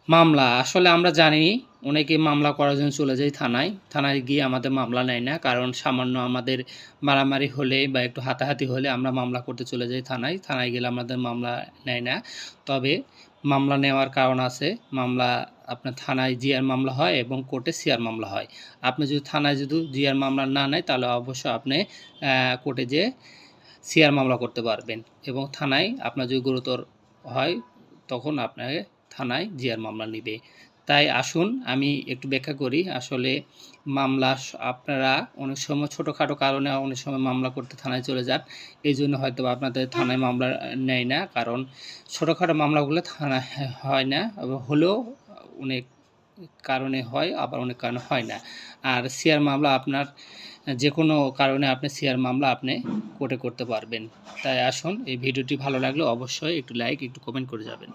মামলা আসলে আমরা জানি অনেকে মামলা করার জন্য চলে যায় থানায়। থানায় গিয়ে আমাদের মামলা নেয় না। কারণ সামান্য আমাদের মারামারি হলে বা একটু হাতাহাতি হলে আমরা মামলা করতে চলে যাই থানায়। থানায় গেলে আমাদের মামলা নেয় না। তবে মামলা নেওয়ার কারণ আছে। মামলা আপনার থানায় জিআর মামলা হয় এবং কোর্টে সিআর মামলা হয়। আপনি যদি থানায় যদি জিআর মামলা না নেয় তাহলে অবশ্যই আপনি কোর্টে যেয়ে সিআর মামলা করতে পারবেন এবং থানায় আপনার যদি গুরুতর হয় তখন আপনাকে থানায় জিআর মামলা নিবে। তাই আসুন আমি একটু ব্যাখ্যা করি। আসলে মামলা আপনারা অনেক সময় ছোটোখাটো কারণে অনেক সময় মামলা করতে থানায় চলে যান। এইজন্য হয়তোবা আপনাদের থানায় মামলা নেয় না। কারণ ছোটোখাটো মামলাগুলো থানায় হয় না, হলেও অনেক কারণে হয়, আবার অনেক কারণে হয় না। আর সিআর মামলা আপনার যেকোনো কারণে আপনি সিআর মামলা আপনি কোর্টে করতে পারবেন। তাই আসুন, এই ভিডিওটি ভালো লাগলে অবশ্যই একটু লাইক, একটু কমেন্ট করে যাবেন।